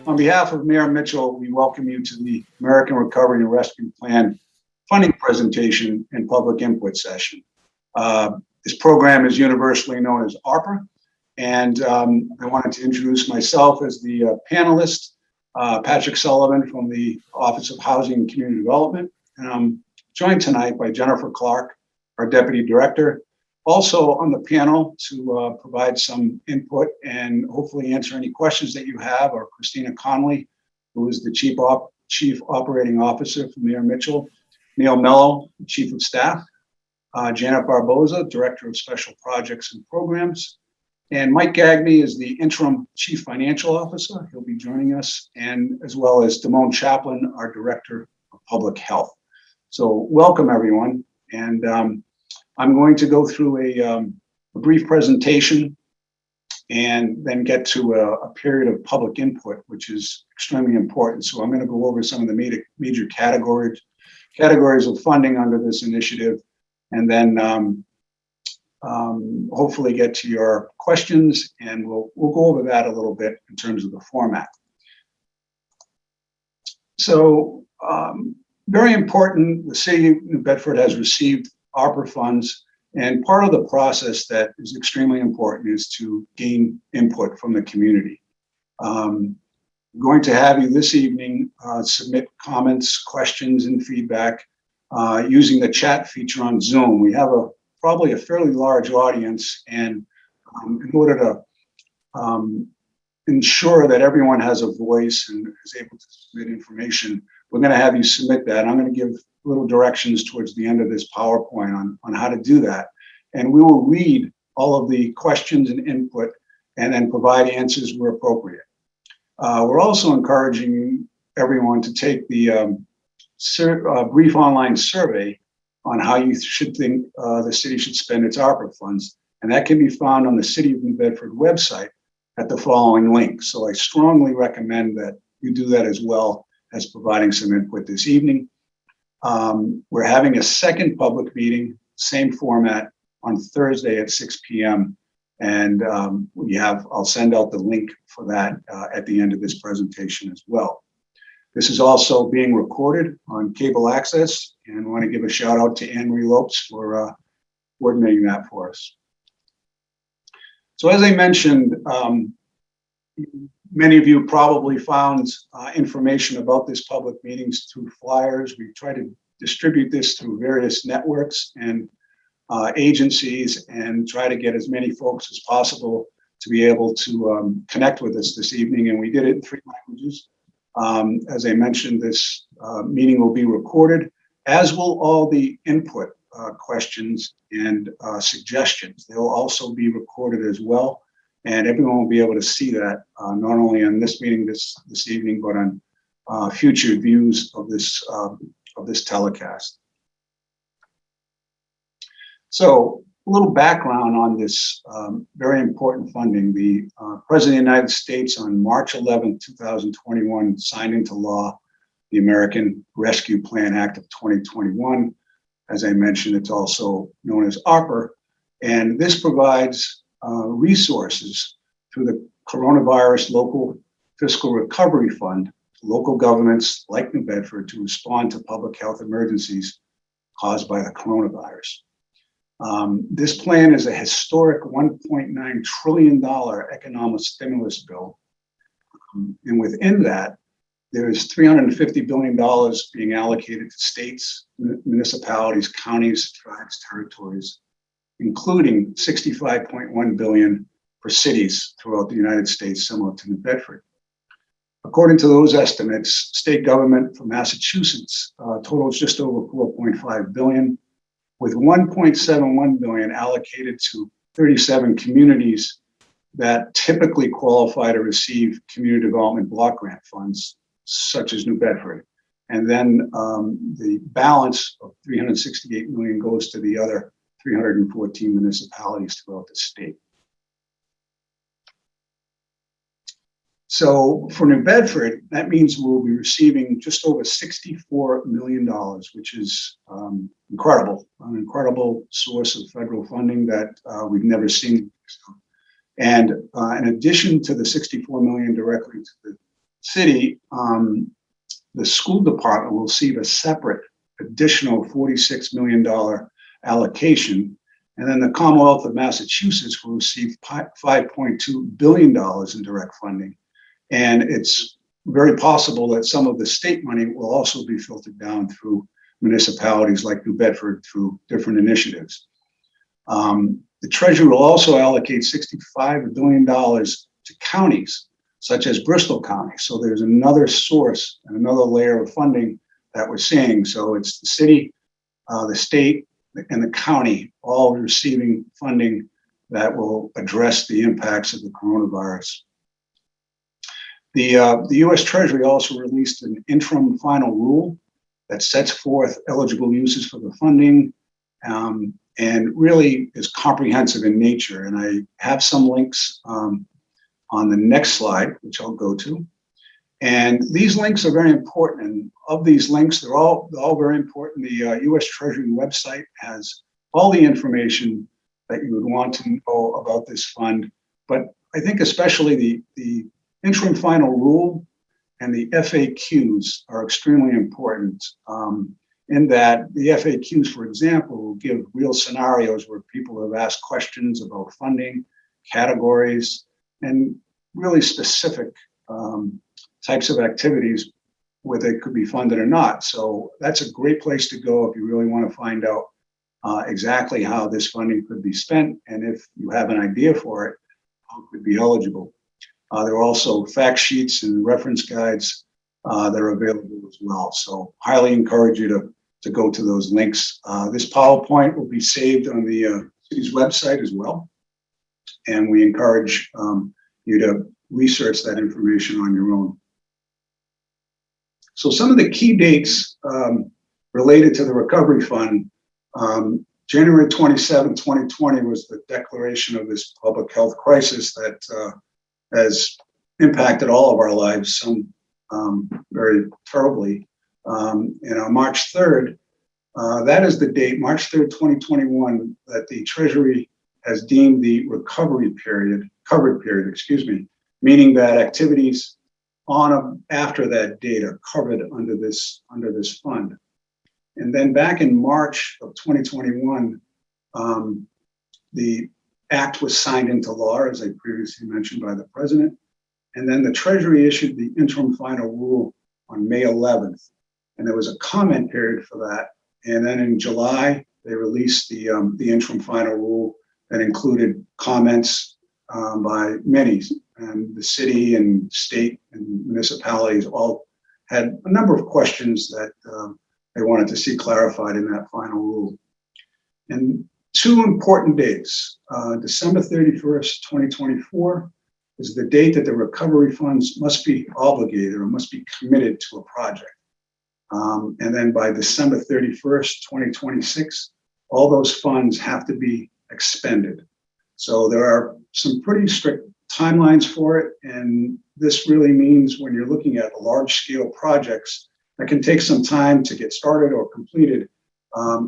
On behalf of Mayor Mitchell, we welcome you to the American Recovery and Rescue Plan funding presentation and public input session. This program is universally known as ARPA, and I wanted to introduce myself as the panelist, Patrick Sullivan from the Office of Housing and Community Development. And I'm joined tonight by Jennifer Clark, our Deputy Director, also on the panel to provide some input and hopefully answer any questions that you have, are Christina Connolly, who is the Chief Operating Officer for Mayor Mitchell, Neil Mello, Chief of Staff, Janet Barboza, Director of Special Projects and Programs, and Mike Gagney is the Interim Chief Financial Officer. He'll be joining us, and as well as Damone Chaplin, our Director of Public Health. So welcome everyone, and I'm going to go through a brief presentation and then get to a period of public input, which is extremely important. So I'm going to go over some of the major categories of funding under this initiative, and then hopefully get to your questions, and we'll go over that a little bit in terms of the format. So very important, the city of New Bedford has received ARPA funds, and part of the process that is extremely important is to gain input from the community. I'm going to have you this evening submit comments, questions, and feedback using the chat feature on Zoom. We have probably a fairly large audience, and in order to ensure that everyone has a voice and is able to submit information, we're going to have you submit that. I'm going to give little directions towards the end of this PowerPoint on how to do that. And we will read all of the questions and input and then provide answers where appropriate. We're also encouraging everyone to take the brief online survey on how you should think the city should spend its ARPA funds. And that can be found on the City of New Bedford website at the following link. So I strongly recommend that you do that as well as providing some input this evening. We're having a second public meeting, same format, on Thursday at 6 p.m. And I'll send out the link for that at the end of this presentation as well. This is also being recorded on cable access, and I want to give a shout out to Anne-Marie Lopes for coordinating that for us. So as I mentioned, many of you probably found information about this public meetings through flyers. We try to distribute this through various networks and agencies and try to get as many folks as possible to be able to connect with us this evening. And we did it in 3 languages. As I mentioned, this meeting will be recorded, as will all the input questions and suggestions. They'll also be recorded as well. And everyone will be able to see that not only on this meeting this evening, but on future views of this telecast. So a little background on this very important funding. The President of the United States on March 11, 2021 signed into law the American Rescue Plan Act of 2021. As I mentioned, it's also known as ARPA, and this provides resources through the Coronavirus Local Fiscal Recovery Fund to local governments like New Bedford to respond to public health emergencies caused by the coronavirus. This plan is a historic $1.9 trillion economic stimulus bill. And within that, there is $350 billion being allocated to states, municipalities, counties, tracts, territories, including $65.1 billion for cities throughout the United States, similar to New Bedford. According to those estimates, state government for Massachusetts totals just over $4.5 billion, with $1.71 billion allocated to 37 communities that typically qualify to receive community development block grant funds, such as New Bedford. And then the balance of $368 million goes to the other 314 municipalities throughout the state. So for New Bedford, that means we'll be receiving just over $64 million, which is incredible, an incredible source of federal funding that we've never seen. And in addition to the $64 million directly to the city, the school department will receive a separate additional $46 million allocation. And then the Commonwealth of Massachusetts will receive $5.2 billion in direct funding. And it's very possible that some of the state money will also be filtered down through municipalities like New Bedford through different initiatives. The Treasury will also allocate $65 billion to counties, such as Bristol County. So there's another source and another layer of funding that we're seeing. So it's the city, the state, and the county all receiving funding that will address the impacts of the coronavirus. The U.S. Treasury also released an interim final rule that sets forth eligible uses for the funding and really is comprehensive in nature. And I have some links on the next slide, which I'll go to. And these links are very important. And of these links, they're all very important. The U.S. Treasury website has all the information that you would want to know about this fund. But I think especially the interim final rule and the FAQs are extremely important in that the FAQs, for example, will give real scenarios where people have asked questions about funding, categories, and really specific types of activities whether it could be funded or not. So that's a great place to go if you really want to find out exactly how this funding could be spent, and if you have an idea for it, how it could be eligible. There are also fact sheets and reference guides that are available as well. So highly encourage you to go to those links. This PowerPoint will be saved on the city's website as well. And we encourage you to research that information on your own. So some of the key dates related to the Recovery Fund, January 27, 2020 was the declaration of this public health crisis that has impacted all of our lives, some very terribly. And on March 3rd, that is the date, March 3rd, 2021, that the Treasury has deemed the covered period, meaning that activities on after that date are covered under this fund. And then back in March of 2021, the act was signed into law, as I previously mentioned, by the president. And then the Treasury issued the interim final rule on May 11th. And there was a comment period for that. And then in July, they released the interim final rule that included comments by many. And the city and state and municipalities all had a number of questions that they wanted to see clarified in that final rule. And two important dates, December 31st, 2024 is the date that the recovery funds must be obligated or must be committed to a project. And then by December 31st, 2026, all those funds have to be expended. So there are some pretty strict timelines for it. And this really means when you're looking at large scale projects that can take some time to get started or completed,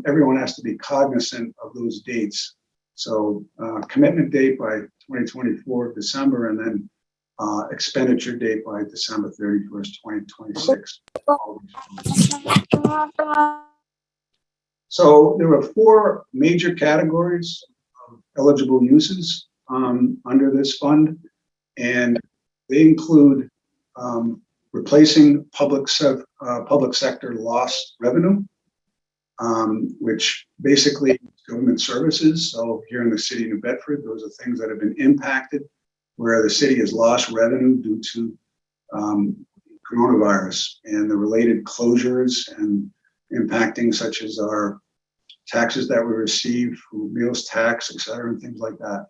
everyone has to be cognizant of those dates. So commitment date by 2024 December, and then expenditure date by December 31st, 2026. So there are four major categories of eligible uses under this fund, and they include replacing public sector lost revenue, which basically is government services. So here in the city of New Bedford, those are things that have been impacted where the city has lost revenue due to coronavirus and the related closures and impacting, such as our taxes that we receive, food, meals tax, et cetera, and things like that.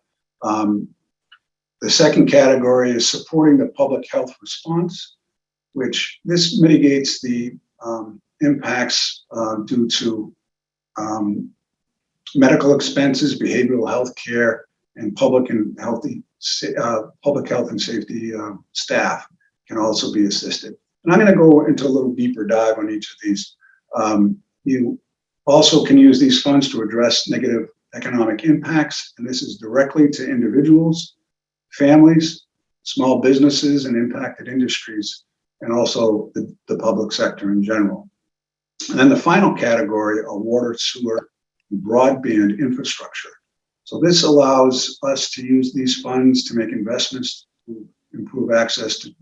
The second category is supporting the public health response, which this mitigates the impacts due to medical expenses, behavioral health care, and public health and safety staff can also be assisted. And I'm going to go into a little deeper dive on each of these. You also can use these funds to address negative economic impacts, and this is directly to individuals, families, small businesses, and impacted industries and also the public sector in general. And then the final category are water, sewer, and broadband infrastructure. So this allows us to use these funds to make investments to improve access to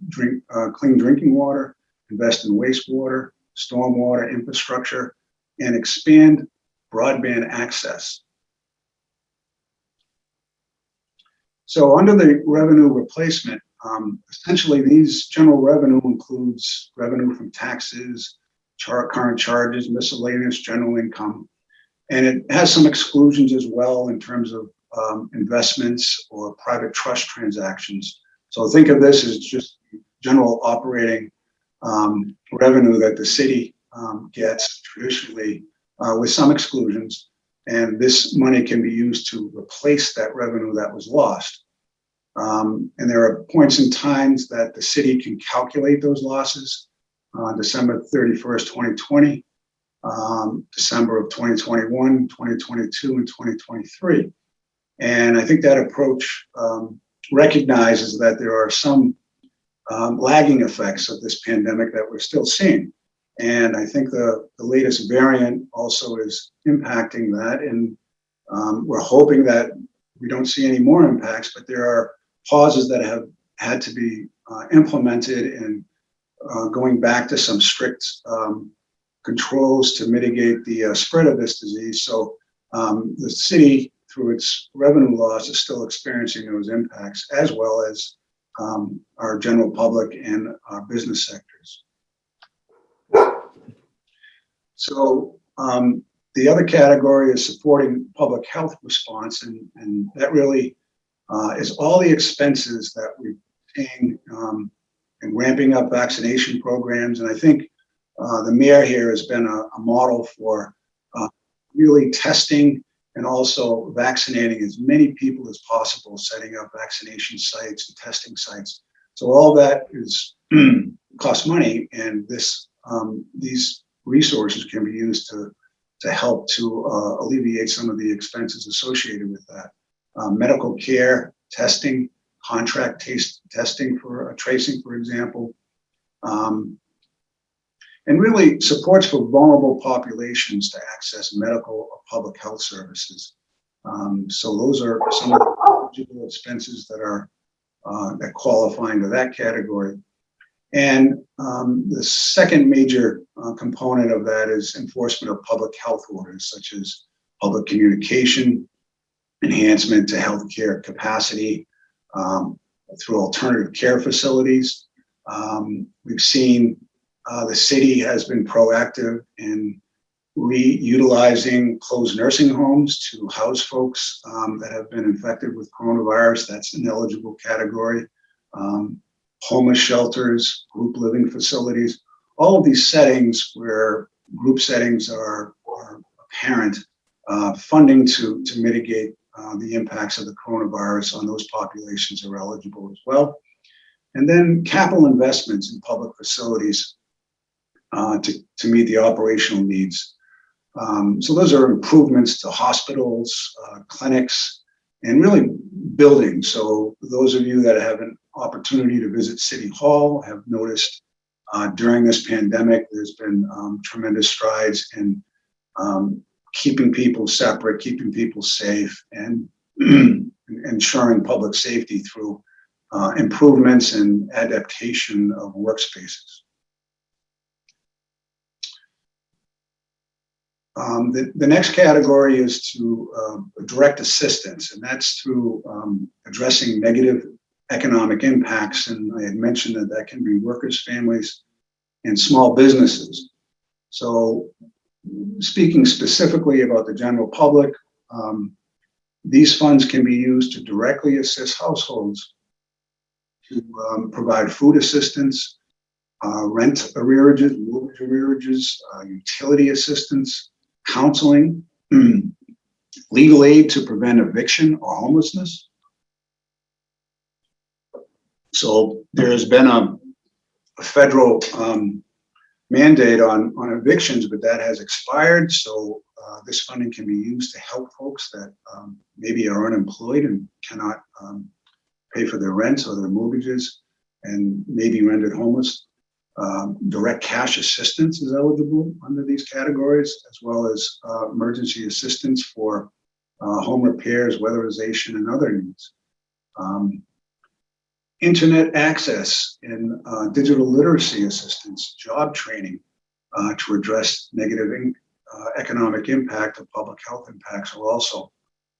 clean drinking water, invest in wastewater, stormwater infrastructure, and expand broadband access. So under the revenue replacement, essentially these general revenue includes revenue from taxes, current charges, miscellaneous general income, and it has some exclusions as well in terms of investments or private trust transactions. So think of this as just general operating revenue that the city gets traditionally with some exclusions, and this money can be used to replace that revenue that was lost. And there are points in times that the city can calculate those losses. December 31st, 2020, December of 2021, 2022, and 2023. And I think that approach recognizes that there are some lagging effects of this pandemic that we're still seeing. And I think the latest variant also is impacting that. And we're hoping that we don't see any more impacts, but there are pauses that have had to be implemented, and going back to some strict controls to mitigate the spread of this disease. So the city, through its revenue loss, is still experiencing those impacts, as well as our general public and our business sectors. So the other category is supporting public health response, and that really is all the expenses that we're paying and ramping up vaccination programs. And I think the mayor here has been a model for really testing and also vaccinating as many people as possible, setting up vaccination sites and testing sites. So all that is costs money, and these resources can be used to help to alleviate some of the expenses associated with that. Medical care, testing, contract testing for tracing, for example, and really supports for vulnerable populations to access medical or public health services. So those are some of the eligible expenses that are that qualify into that category. And the second major component of that is enforcement of public health orders, such as public communication, enhancement to healthcare capacity through alternative care facilities. We've seen the city has been proactive in reutilizing closed nursing homes to house folks that have been infected with coronavirus. That's an eligible category. Homeless shelters, group living facilities, all of these settings where group settings are apparent, funding to mitigate the impacts of the coronavirus on those populations are eligible as well. And then capital investments in public facilities to meet the operational needs. So those are improvements to hospitals, clinics, and really buildings. So those of you that have an opportunity to visit City Hall have noticed during this pandemic, there's been tremendous strides in keeping people separate, keeping people safe, and ensuring public safety through improvements and adaptation of workspaces. The next category is to direct assistance, and that's through addressing negative economic impacts. And I had mentioned that can be workers, families, and small businesses. So speaking specifically about the general public, these funds can be used to directly assist households to provide food assistance, rent arrearages, mortgage arrearages, utility assistance, counseling, legal aid to prevent eviction or homelessness. So there's been a federal mandate on evictions, but that has expired. So this funding can be used to help folks that maybe are unemployed and cannot pay for their rent or their mortgages and may be rendered homeless. Direct cash assistance is eligible under these categories, as well as emergency assistance for home repairs, weatherization, and other needs. Internet access and digital literacy assistance, job training to address negative economic impact of public health impacts are also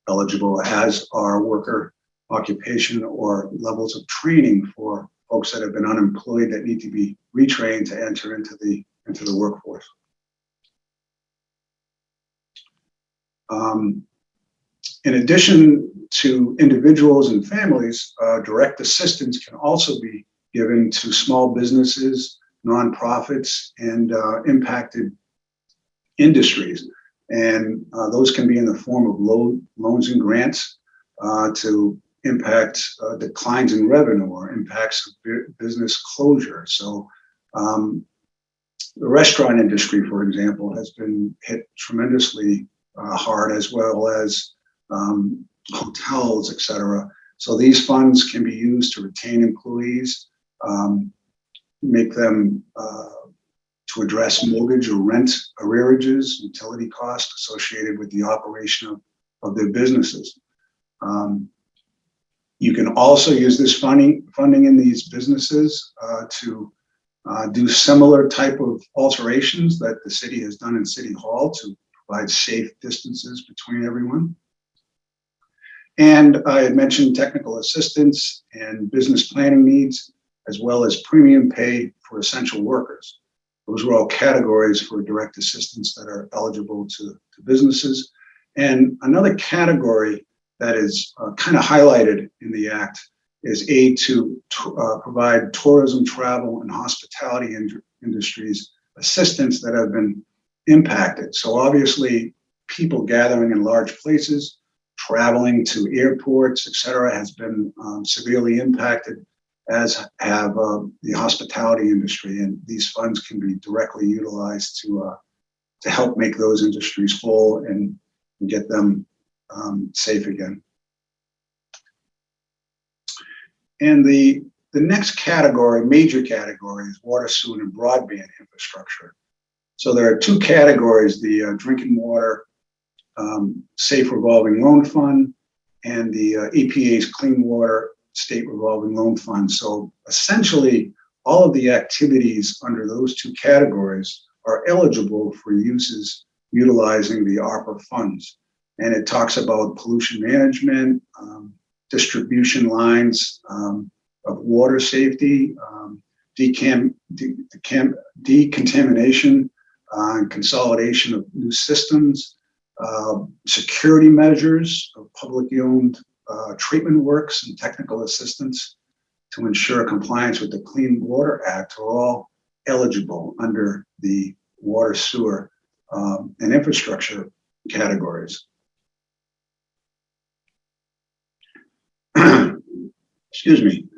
eligible, as are worker occupation or levels of training for folks that have been unemployed that need to be retrained to enter into the workforce. In addition to individuals and families, direct assistance can also be given to small businesses, nonprofits, and impacted industries. And those can be in the form of loans and grants to impact declines in revenue or impacts of business closure. So the restaurant industry, for example, has been hit tremendously hard, as well as hotels, et cetera. So these funds can be used to retain employees, make them to address mortgage or rent arrearages, utility costs associated with the operation of their businesses. You can also use this funding in these businesses to do similar type of alterations that the city has done in City Hall to provide safe distances between everyone. And I had mentioned technical assistance and business planning needs, as well as premium pay for essential workers. Those are all categories for direct assistance that are eligible to businesses. And another category that is kind of highlighted in the Act is aid to provide tourism, travel, and hospitality industries assistance that have been impacted. So obviously, people gathering in large places, traveling to airports, et cetera, has been severely impacted, as have the hospitality industry. And these funds can be directly utilized to help make those industries whole and get them safe again. And the next category, major category, is water, sewer, and broadband infrastructure. So there are two categories: the drinking water safe revolving loan fund and the EPA's Clean Water State Revolving Loan Fund. So essentially, all of the activities under those two categories are eligible for uses utilizing the ARPA funds. And it talks about pollution management, distribution lines of water safety, decontamination, and consolidation of new systems, security measures of publicly owned treatment works, and technical assistance to ensure compliance with the Clean Water Act are all eligible under the water, sewer, and infrastructure categories. Excuse me.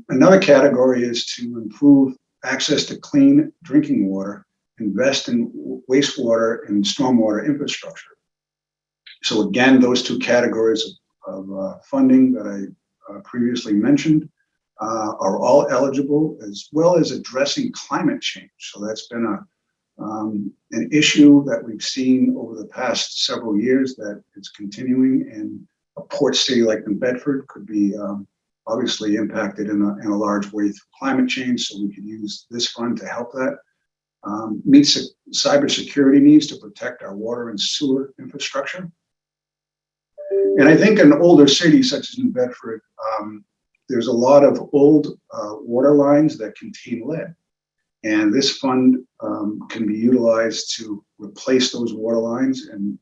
Another category is to improve access to clean drinking water, invest in wastewater and stormwater infrastructure. So again, those two categories of funding that I previously mentioned are all eligible, as well as addressing climate change. So that's been an issue that we've seen over the past several years that is continuing, and a port city like New Bedford could be obviously impacted in a large way through climate change. So we could use this fund to help that. Meet cybersecurity needs to protect our water and sewer infrastructure. And I think in older cities such as New Bedford, there's a lot of old water lines that contain lead. And this fund can be utilized to replace those water lines and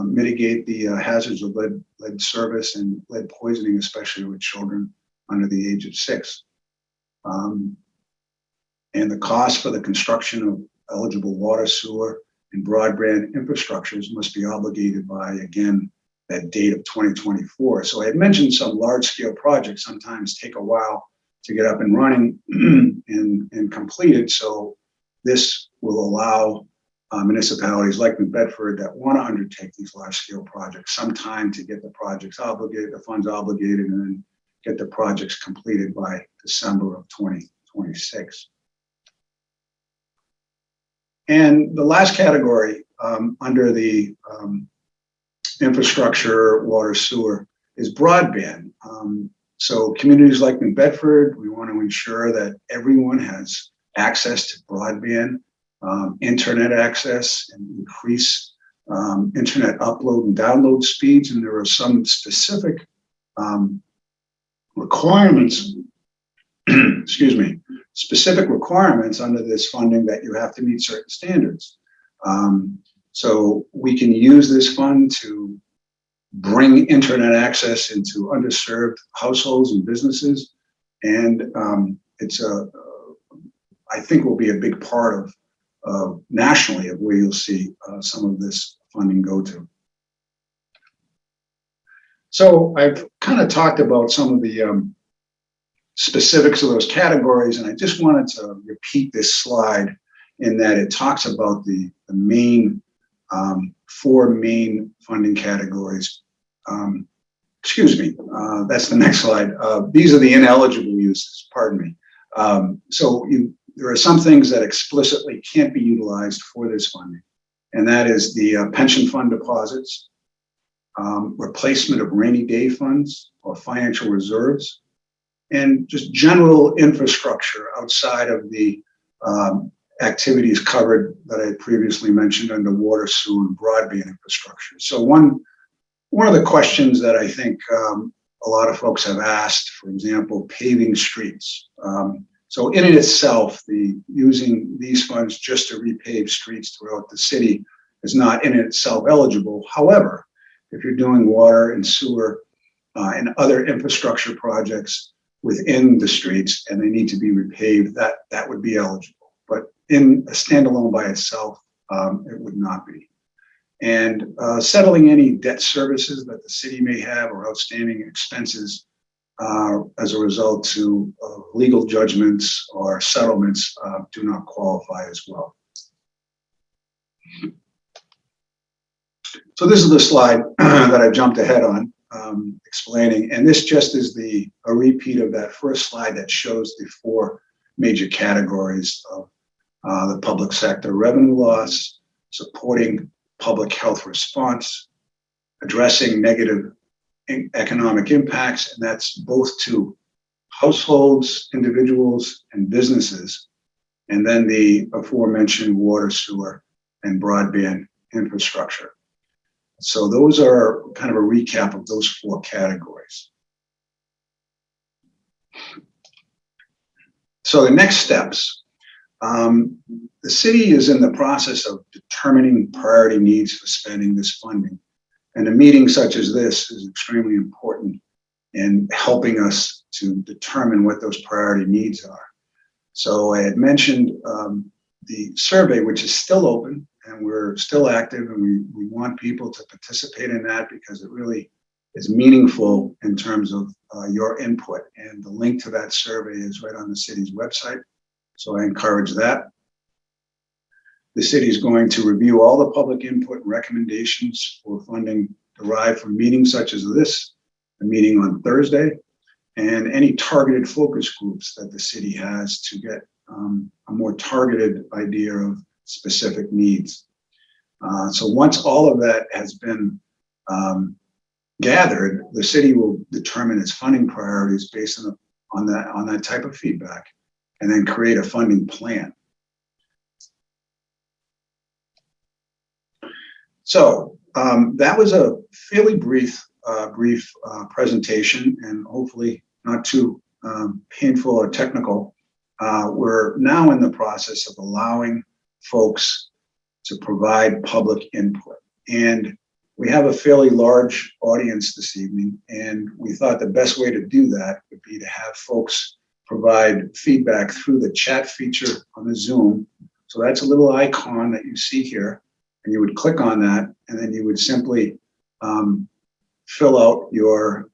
mitigate the hazards of lead service and lead poisoning, especially with children under the age of 6. And the cost for the construction of eligible water, sewer, and broadband infrastructures must be obligated by, again, that date of 2024. So I had mentioned some large-scale projects sometimes take a while to get up and running and completed. So this will allow municipalities like New Bedford that want to undertake these large-scale projects some time to get the projects obligated, the funds obligated, and then get the projects completed by December of 2024. 26. And the last category under the infrastructure, water, sewer is broadband. So communities like New Bedford, we want to ensure that everyone has access to broadband, internet access, and increase internet upload and download speeds. And there are some specific requirements, excuse me, specific requirements under this funding that you have to meet certain standards. So we can use this fund to bring internet access into underserved households and businesses. And I think will be a big part of nationally of where you'll see some of this funding go to. So I've kind of talked about some of the specifics of those categories, and I just wanted to repeat this slide in that it talks about the main four main funding categories. Excuse me, that's the next slide. These are the ineligible uses, pardon me. There are some things that explicitly can't be utilized for this funding, and that is the pension fund deposits, replacement of rainy day funds or financial reserves, and just general infrastructure outside of the activities covered that I previously mentioned under water, sewer, and broadband infrastructure. So one of the questions that I think a lot of folks have asked, for example, paving streets. So in itself, using these funds just to repave streets throughout the city is not in itself eligible. However, if you're doing water and sewer and other infrastructure projects within the streets and they need to be repaved, that would be eligible. But in a standalone by itself, it would not be. And settling any debt services that the city may have or outstanding expenses as a result to legal judgments or settlements do not qualify as well. So this is the slide that I jumped ahead on explaining, and this just is a repeat of that first slide that shows the four major categories of the public sector: revenue loss, supporting public health response, addressing negative economic impacts, and that's both to households, individuals, and businesses, and then the aforementioned water, sewer, and broadband infrastructure. So those are kind of a recap of those four categories. So the next steps. The city is in the process of determining priority needs for spending this funding. And a meeting such as this is extremely important in helping us to determine what those priority needs are. So I had mentioned the survey, which is still open and we're still active, and we want people to participate in that because it really is meaningful in terms of your input. And the link to that survey is right on the city's website. So I encourage that. The city is going to review all the public input and recommendations for funding derived from meetings such as this, the meeting on Thursday, and any targeted focus groups that the city has to get a more targeted idea of specific needs. So once all of that has been gathered, the city will determine its funding priorities based on that type of feedback, and then create a funding plan. So that was a fairly brief presentation, and hopefully not too painful or technical. We're now in the process of allowing folks to provide public input. And we have a fairly large audience this evening, and we thought the best way to do that would be to have folks provide feedback through the chat feature on the Zoom. So that's a little icon that you see here, and you would click on that, and then you would simply fill out your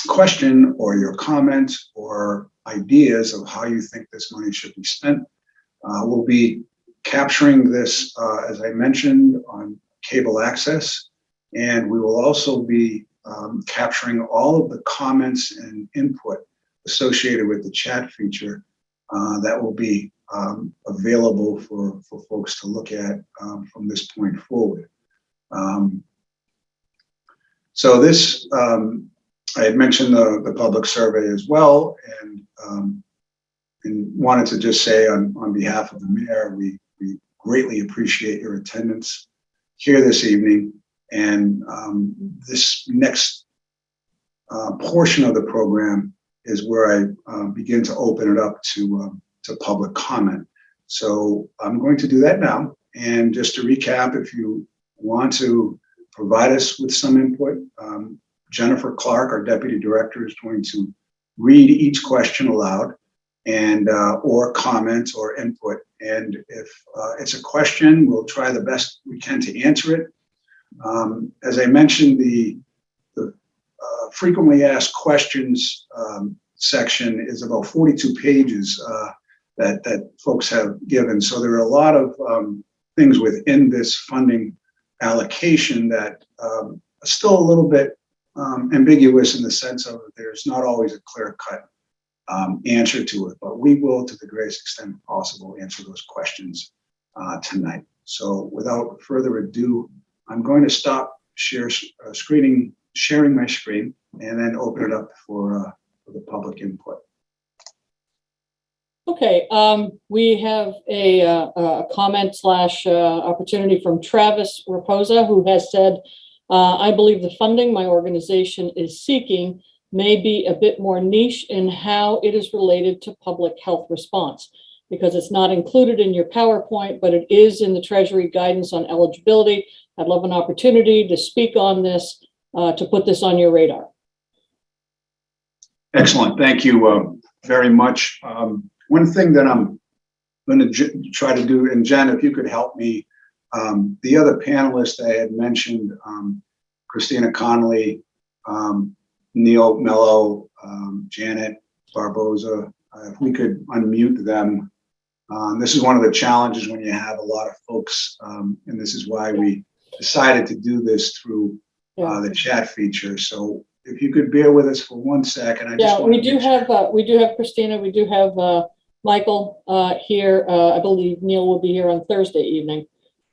question or your comment or ideas of how you think this money should be spent. We'll be capturing this, as I mentioned, on cable access, and we will also be capturing all of the comments and input associated with the chat feature that will be available for folks to look at from this point forward. So this, I had mentioned the public survey as well, and wanted to just say on behalf of the mayor, we greatly appreciate your attendance here this evening. And this next portion of the program is where I begin to open it up to public comment. So I'm going to do that now. And just to recap, if you want to provide us with some input, Jennifer Clark, our deputy director, is going to read each question aloud and or comment or input. And if it's a question, we'll try the best we can to answer it. As I mentioned, the frequently asked questions section is about 42 pages that folks have given. So there are a lot of things within this funding allocation that are still a little bit ambiguous in the sense of there's not always a clear-cut answer to it, but we will, to the greatest extent possible, answer those questions tonight. So without further ado, I'm going to stop sharing my screen, and then open it up for the public input. Okay, we have a comment / opportunity from Travis Raposa, who has said, I believe the funding my organization is seeking may be a bit more niche in how it is related to public health response, because it's not included in your PowerPoint, but it is in the Treasury guidance on eligibility. I'd love an opportunity to speak on this, to put this on your radar. Excellent, thank you very much. One thing that I'm going to try to do, and Jen, if you could help me, the other panelists I had mentioned, Christina Connolly, Neil Mello, Janet Barboza, if we could unmute them. This is one of the challenges when you have a lot of folks, and this is why we decided to do this through the chat feature. So if you could bear with us for 1 second. We do have Christina, we do have Michael here. I believe Neil will be here on Thursday evening.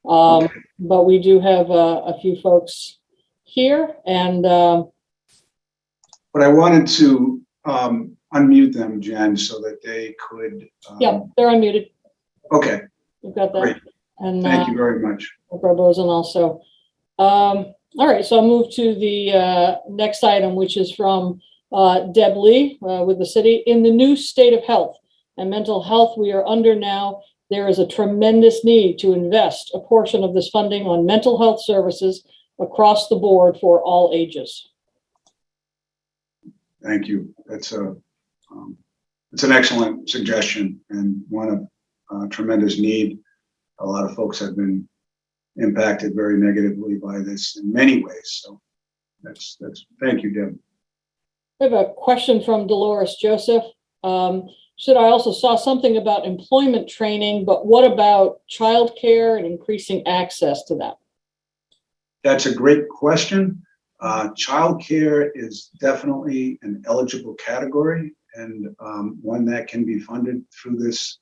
Okay. But we do have a few folks here, and but I wanted to unmute them, Jen, so that they could. Yeah, they're unmuted. Okay. We've got that. Great. And thank you very much. Barboza also. All right, so I'll move to the next item, which is from Deb Lee with the city. In the new state of health and mental health we are under now, there is a tremendous need to invest a portion of this funding on mental health services across the board for all ages. Thank you. That's it's an excellent suggestion and one of tremendous need. A lot of folks have been impacted very negatively by this in many ways. So that's thank you, Deb. I have a question from Dolores Joseph. Said I also saw something about employment training, but what about childcare and increasing access to that? That's a great question. Childcare is definitely an eligible category and one that can be funded through this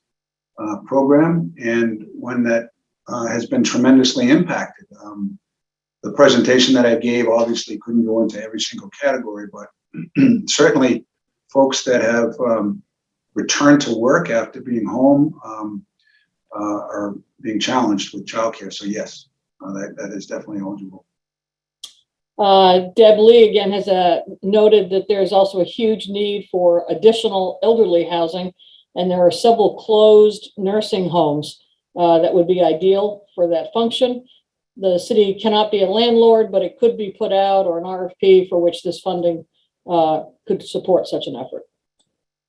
program, and one that has been tremendously impacted. The presentation that I gave obviously couldn't go into every single category, but certainly folks that have returned to work after being home are being challenged with childcare. So yes, that is definitely eligible. Deb Lee again has noted that there's also a huge need for additional elderly housing, and there are several closed nursing homes that would be ideal for that function. The city cannot be a landlord, but it could be put out or an RFP for which this funding could support such an effort.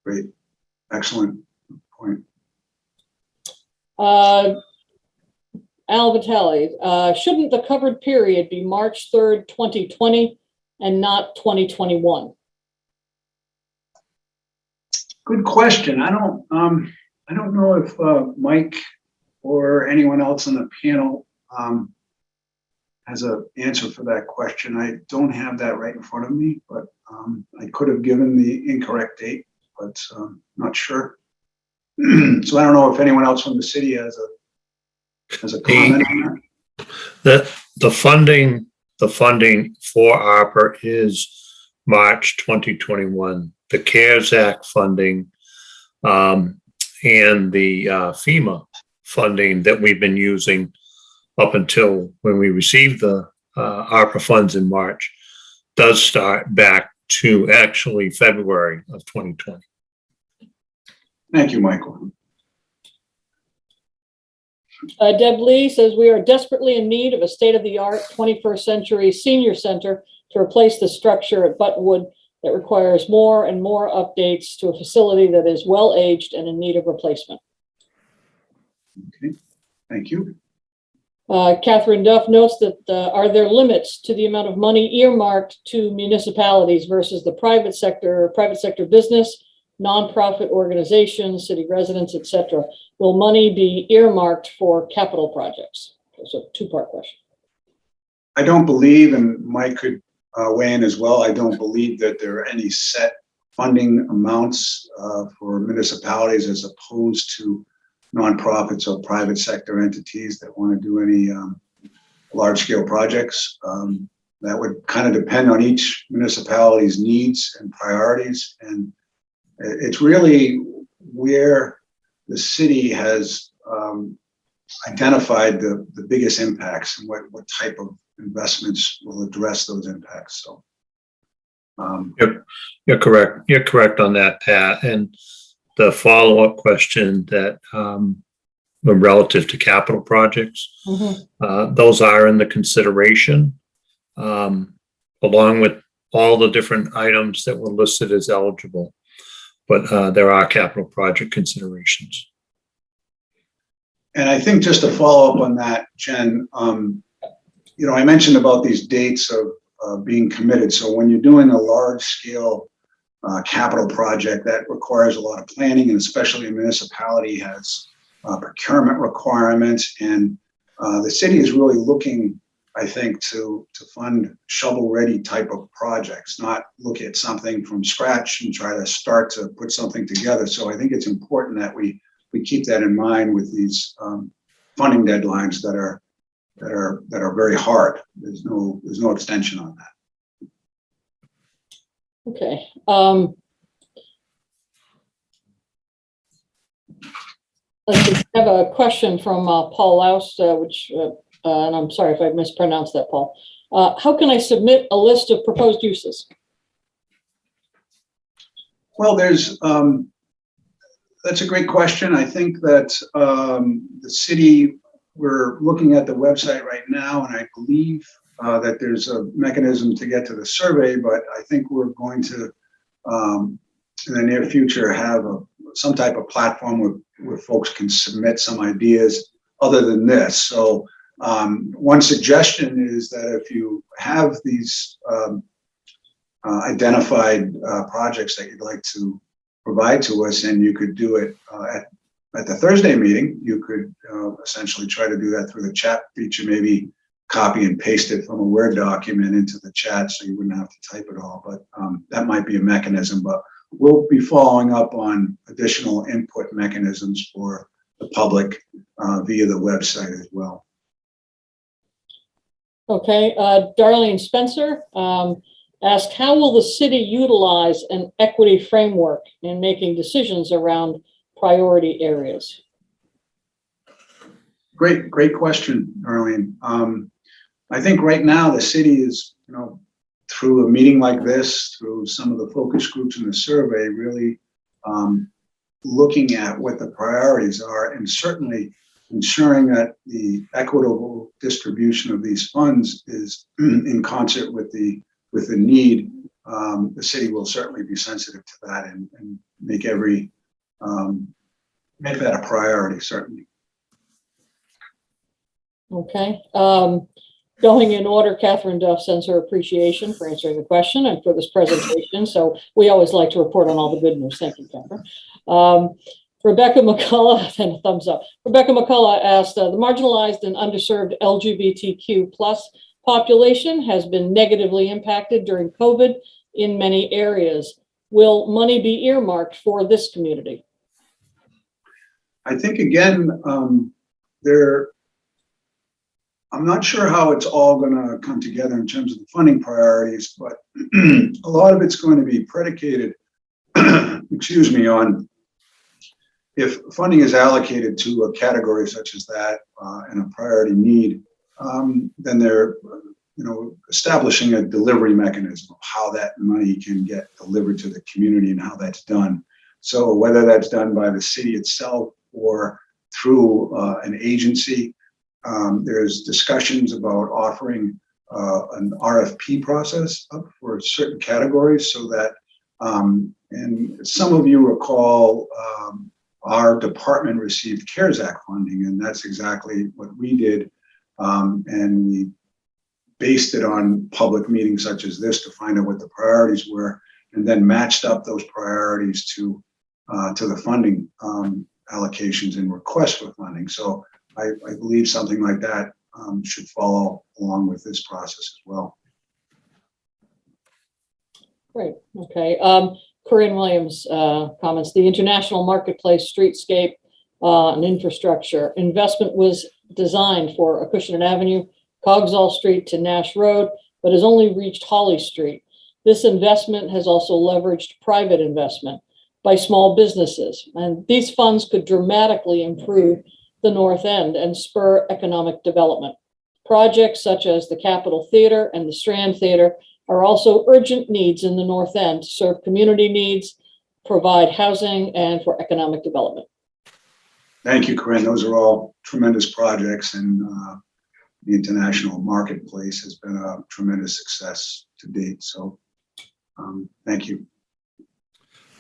Great, excellent point. Al Vitale, shouldn't the covered period be March 3rd, 2020 and not 2021? Good question. I don't know if Mike or anyone else on the panel has an answer for that question. I don't have that right in front of me, but I could have given the incorrect date, but not sure. So I don't know if anyone else from the city has a comment on that. The funding for ARPA is March 2021. The CARES Act funding and the FEMA funding that we've been using up until when we received the ARPA funds in March does start back to actually February of 2020. Thank you, Michael. Deb Lee says we are desperately in need of a state-of-the-art 21st century senior center to replace the structure at Buttonwood that requires more and more updates to a facility that is well aged and in need of replacement. Okay, thank you. Catherine Duff notes that are there limits to the amount of money earmarked to municipalities versus the private sector business, nonprofit organizations, city residents, etc.? Will money be earmarked for capital projects? It's a two-part question. I don't believe, and Mike could weigh in as well, I don't believe that there are any set funding amounts for municipalities as opposed to nonprofits or private sector entities that want to do any large-scale projects. That would kind of depend on each municipality's needs and priorities, and it's really where the city has identified the biggest impacts and what type of investments will address those impacts. So You're correct. You're correct on that, Pat. And the follow-up question that relative to capital projects, those are in the consideration, along with all the different items that were listed as eligible. But there are capital project considerations. And I think just to follow up on that, Jen, I mentioned about these dates of being committed. So when you're doing a large scale capital project, that requires a lot of planning, and especially a municipality has procurement requirements. And the city is really looking, I think, to fund shovel-ready type of projects, not look at something from scratch and try to start to put something together. So I think it's important that we keep that in mind with these funding deadlines that are very hard. There's no extension on that. Okay. Let's have a question from Paul Laus, which, and I'm sorry if I mispronounced that, Paul. How can I submit a list of proposed uses? Well, that's a great question. I think that the city, we're looking at the website right now, and I believe that there's a mechanism to get to the survey, but I think we're going to, in the near future, have some type of platform where folks can submit some ideas other than this. So one suggestion is that if you have these identified projects that you'd like to provide to us, and you could do it at the Thursday meeting, you could essentially try to do that through the chat feature, maybe copy and paste it from a Word document into the chat so you wouldn't have to type it all, but that might be a mechanism. But we'll be following up on additional input mechanisms for the public via the website as well. Okay, Darlene Spencer asked, how will the city utilize an equity framework in making decisions around priority areas? Great question, Darlene. I think right now the city is, through a meeting like this, through some of the focus groups in the survey, really looking at what the priorities are, and certainly ensuring that the equitable distribution of these funds is in concert with the need. The city will certainly be sensitive to that and make that a priority, certainly. Okay. Going in order, Catherine Duff sends her appreciation for answering the question and for this presentation. So we always like to report on all the good news. Thank you, Catherine. Rebecca McCullough, and a thumbs up. Rebecca McCullough asked, the marginalized and underserved LGBTQ+ population has been negatively impacted during COVID in many areas. Will money be earmarked for this community? I think again, I'm not sure how it's all going to come together in terms of the funding priorities, but a lot of it's going to be predicated, excuse me, on if funding is allocated to a category such as that and a priority need, then they're establishing a delivery mechanism of how that money can get delivered to the community and how that's done. So whether that's done by the city itself or through an agency, there's discussions about offering an RFP process up for certain categories so that, and some of you recall, our department received CARES Act funding, and that's exactly what we did. And we based it on public meetings such as this to find out what the priorities were, and then matched up those priorities to the funding allocations and requests for funding. So I believe something like that should follow along with this process as well. Great. Okay. Corinne Williams comments, the international marketplace streetscape and infrastructure investment was designed for Acushnet Avenue, Coggeshall Street to Nash Road, but has only reached Holly Street. This investment has also leveraged private investment by small businesses, and these funds could dramatically improve the North End and spur economic development. Projects such as the Capitol Theater and the Strand Theater are also urgent needs in the North End to serve community needs, provide housing, and for economic development. Thank you, Corinne. Those are all tremendous projects, and the international marketplace has been a tremendous success to date. So thank you.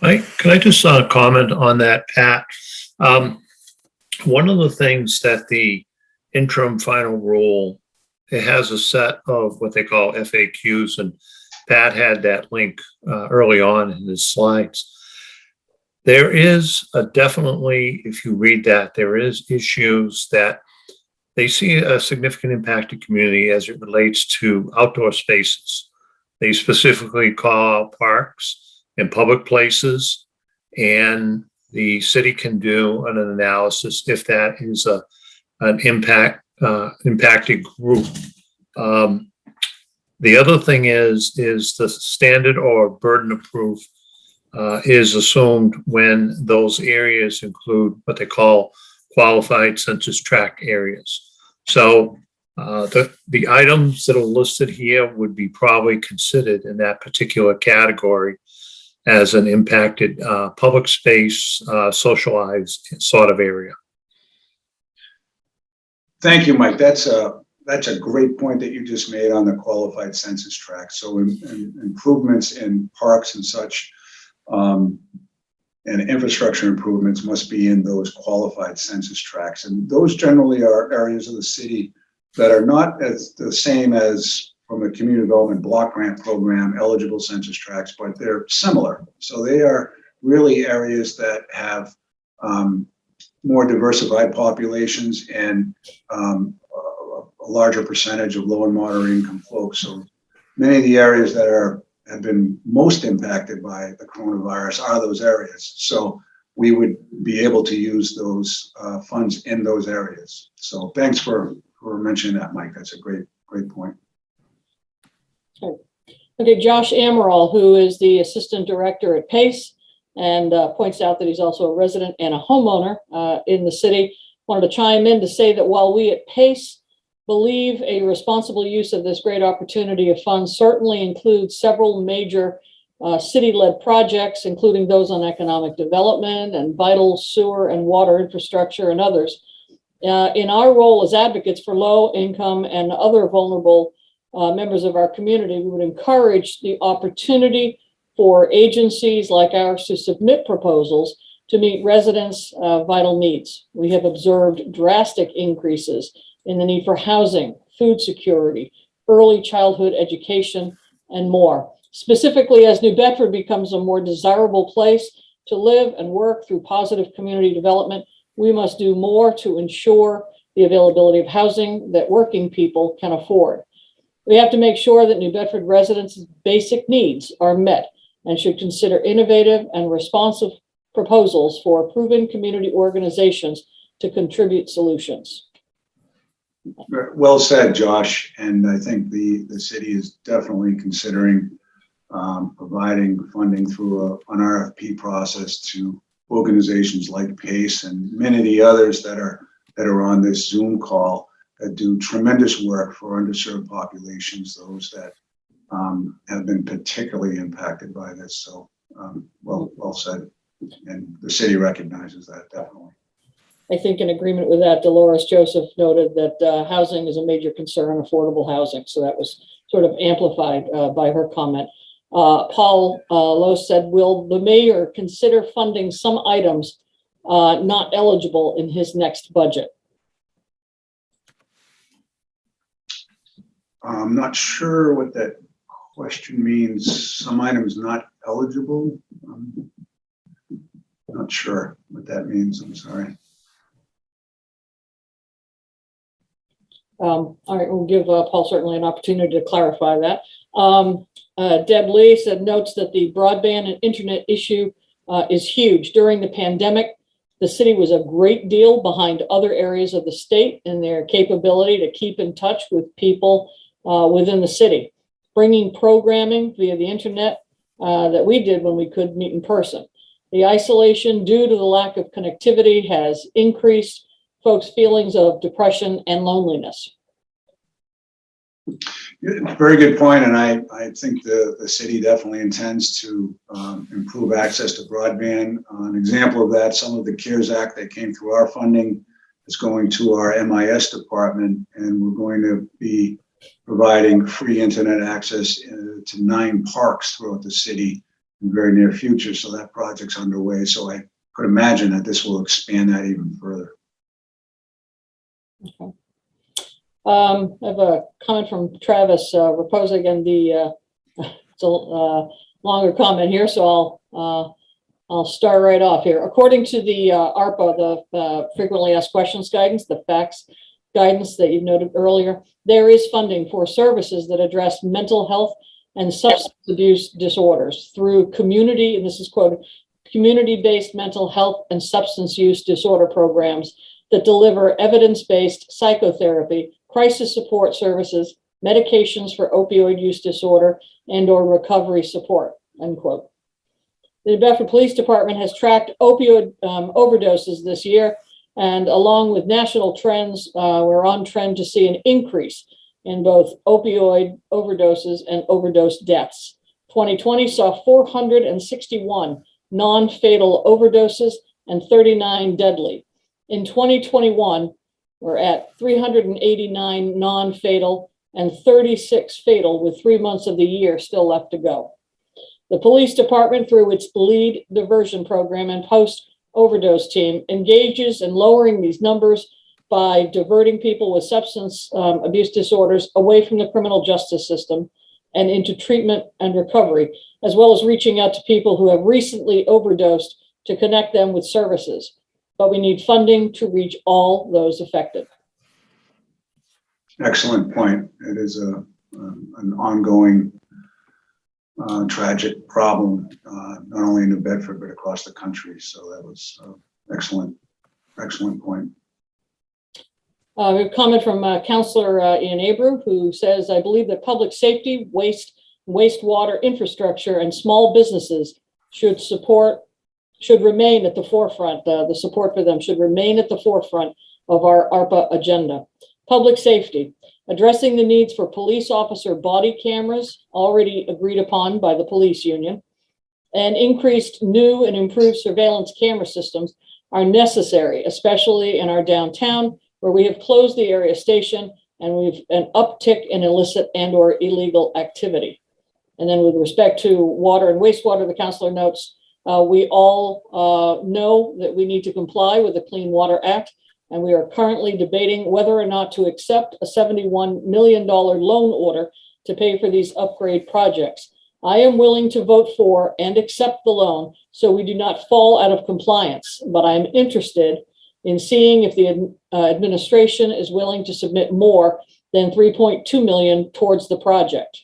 Can I just comment on that, Pat? One of the things that the interim final rule, it has a set of what they call FAQs, and Pat had that link early on in his slides. There is definitely, if you read that, there is issues that they see a significant impact to community as it relates to outdoor spaces. They specifically call out parks and public places, and the city can do an analysis if that is an impacted group. The other thing is the standard or burden of proof is assumed when those areas include what they call qualified census tract areas. So the items that are listed here would be probably considered in that particular category as an impacted public space, socialized sort of area. Thank you, Mike. That's a great point that you just made on the qualified census tract. So improvements in parks and such, and infrastructure improvements must be in those qualified census tracts. And those generally are areas of the city that are not as the same as from the community development block grant program eligible census tracts, but they're similar. So they are really areas that have more diversified populations and a larger percentage of low and moderate income folks. So many of the areas that have been most impacted by the coronavirus are those areas. So we would be able to use those funds in those areas. So thanks for mentioning that, Mike. That's a great point. Okay, Josh Amaral, who is the assistant director at PACE, and points out that he's also a resident and a homeowner in the city, wanted to chime in to say that while we at PACE believe a responsible use of this great opportunity of funds certainly includes several major city-led projects, including those on economic development and vital sewer and water infrastructure and others. In our role as advocates for low income and other vulnerable members of our community, we would encourage the opportunity for agencies like ours to submit proposals to meet residents' vital needs. We have observed drastic increases in the need for housing, food security, early childhood education, and more. Specifically, as New Bedford becomes a more desirable place to live and work through positive community development, we must do more to ensure the availability of housing that working people can afford. We have to make sure that New Bedford residents' basic needs are met and should consider innovative and responsive proposals for proven community organizations to contribute solutions. Well said, Josh. And I think the city is definitely considering providing funding through an RFP process to organizations like PACE and many of the others that are on this Zoom call that do tremendous work for underserved populations, those that have been particularly impacted by this. So well said. And the city recognizes that definitely. I think in agreement with that, Dolores Joseph noted that housing is a major concern, affordable housing. So that was sort of amplified by her comment. Paul Lowe said, will the mayor consider funding some items not eligible in his next budget? I'm not sure what that question means. Some items not eligible. Not sure what that means. I'm sorry. All right, we'll give Paul certainly an opportunity to clarify that. Deb Lee said, notes that the broadband and internet issue is huge. During the pandemic, the city was a great deal behind other areas of the state in their capability to keep in touch with people within the city, bringing programming via the internet that we did when we could meet in person. The isolation due to the lack of connectivity has increased folks' feelings of depression and loneliness. Very good point, and I think the city definitely intends to improve access to broadband. An example of that, some of the CARES Act that came through our funding is going to our MIS department, and we're going to be providing free internet access to 9 parks throughout the city in the very near future. So that project's underway. So I could imagine that this will expand that even further. Okay. I have a comment from Travis Raposa again. It's a longer comment here, so I'll start right off here. According to the ARPA, the frequently asked questions guidance, the facts guidance that you noted earlier, there is funding for services that address mental health and substance abuse disorders through community, and this is quoted, community-based mental health and substance use disorder programs that deliver evidence-based psychotherapy, crisis support services, medications for opioid use disorder, and/or recovery support, end quote. The Bedford Police Department has tracked opioid overdoses this year, and along with national trends, we're on trend to see an increase in both opioid overdoses and overdose deaths. 2020 saw 461 non-fatal overdoses and 39 deadly. In 2021, we're at 389 non-fatal and 36 fatal, with 3 months of the year still left to go. The police department, through its lead diversion program and post-overdose team, engages in lowering these numbers by diverting people with substance abuse disorders away from the criminal justice system and into treatment and recovery, as well as reaching out to people who have recently overdosed to connect them with services. But we need funding to reach all those affected. Excellent point. It is an ongoing tragic problem, not only in New Bedford, but across the country. So that was excellent point. We have a comment from Councillor Ian Abreu, who says, I believe that public safety, wastewater infrastructure, and small businesses should remain at the forefront. The support for them should remain at the forefront of our ARPA agenda. Public safety, addressing the needs for police officer body cameras, already agreed upon by the police union, and increased new and improved surveillance camera systems are necessary, especially in our downtown, where we have closed the area station and we've an uptick in illicit and/or illegal activity. And then with respect to water and wastewater, the councillor notes, we all know that we need to comply with the Clean Water Act, and we are currently debating whether or not to accept a $71 million loan order to pay for these upgrade projects. I am willing to vote for and accept the loan so we do not fall out of compliance, but I'm interested in seeing if the administration is willing to submit more than $3.2 million towards the project.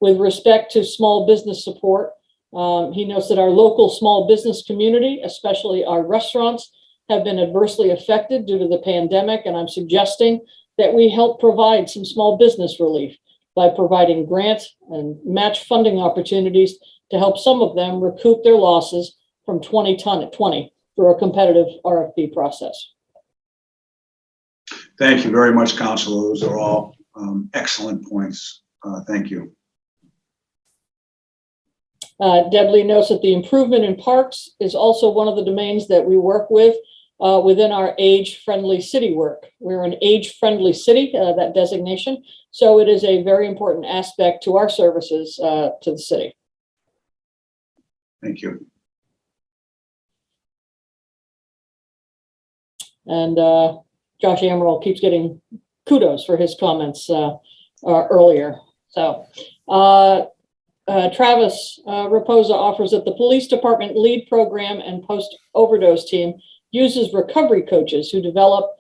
With respect to small business support, He notes that our local small business community, especially our restaurants, have been adversely affected due to the pandemic, and I'm suggesting that we help provide some small business relief by providing grant and match funding opportunities to help some of them recoup their losses from 2020 through a competitive RFP process. Thank you very much, Councilor. Those are all excellent points. Thank you. Deb Lee notes that the improvement in parks is also one of the domains that we work with within our age-friendly city work. We're an age-friendly city, that designation, so it is a very important aspect to our services to the city. Thank you. And Josh Amaral keeps getting kudos for his comments earlier. So Travis Raposa offers that the police department lead program and post-overdose team uses recovery coaches who develop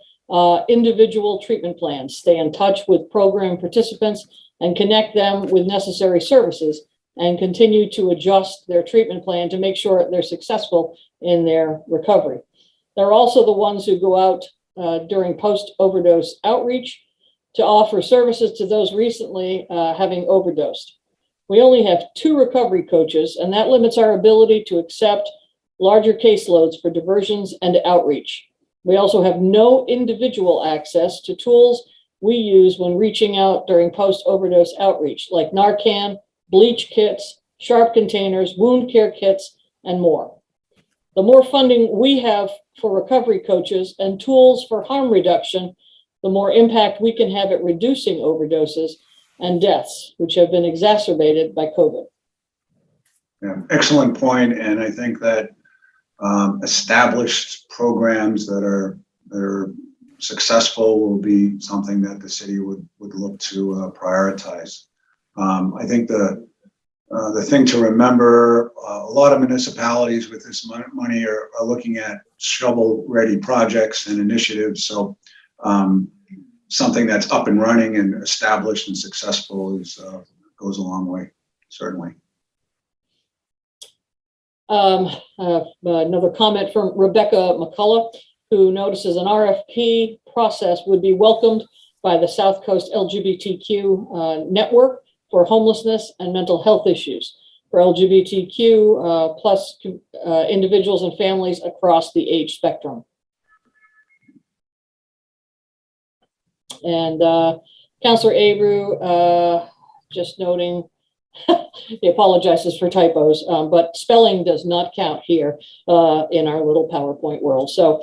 individual treatment plans, stay in touch with program participants, and connect them with necessary services, and continue to adjust their treatment plan to make sure they're successful in their recovery. They're also the ones who go out during post-overdose outreach to offer services to those recently having overdosed. We only have 2 recovery coaches, and that limits our ability to accept larger caseloads for diversions and outreach. We also have no individual access to tools we use when reaching out during post-overdose outreach, like Narcan, bleach kits, sharp containers, wound care kits, and more. The more funding we have for recovery coaches and tools for harm reduction, the more impact we can have at reducing overdoses and deaths, which have been exacerbated by COVID. Yeah, excellent point. And I think that established programs that are successful will be something that the city would look to prioritize. I think the thing to remember, a lot of municipalities with this money are looking at shovel-ready projects and initiatives. So something that's up and running and established and successful goes a long way, certainly. Another comment from Rebecca McCullough, who notices an RFP process would be welcomed by the South Coast LGBTQ network for homelessness and mental health issues for LGBTQ plus individuals and families across the age spectrum. And Councillor Abreu just noting, he apologizes for typos, but spelling does not count here in our little PowerPoint world. So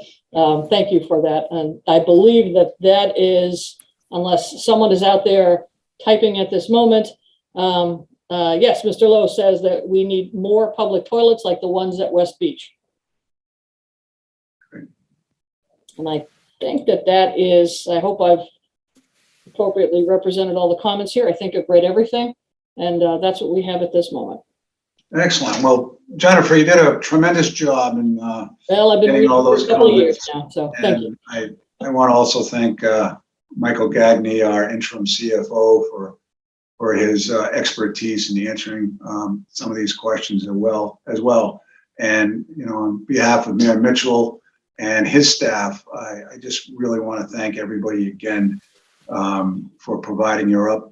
thank you for that. And I believe that that is, unless someone is out there typing at this moment, yes, Mr. Lowe says that we need more public toilets like the ones at West Beach. Great. And I think that that is, I hope I've appropriately represented all the comments here. I think I've read everything. And that's what we have at this moment. Excellent. Well, Jennifer, you did a tremendous job in well, I've been reading all for those a couple of years comments. now, so thank you. I want to also thank Michael Gagney, our interim CFO, for his expertise in answering some of these questions as well. And on behalf of Mayor Mitchell and his staff, I just really want to thank everybody again for providing your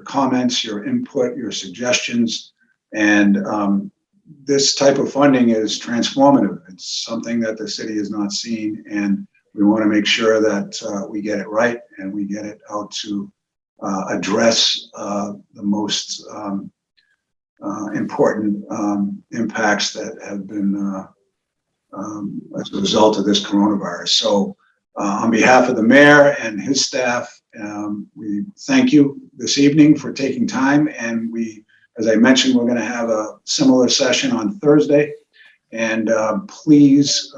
comments, your input, your suggestions. And this type of funding is transformative. It's something that the city has not seen, and we want to make sure that we get it right and we get it out to address the most important impacts that have been as a result of this coronavirus. So on behalf of the mayor and his staff, we thank you this evening for taking time. And as I mentioned, we're going to have a similar session on Thursday. And please,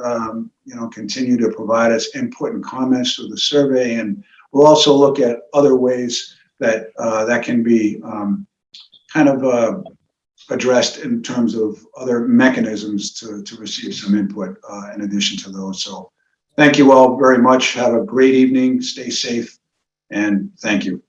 continue to provide us input and comments through the survey. And we'll also look at other ways that that can be addressed in terms of other mechanisms to receive some input in addition to those. So thank you all very much. Have a great evening. Stay safe. And thank you.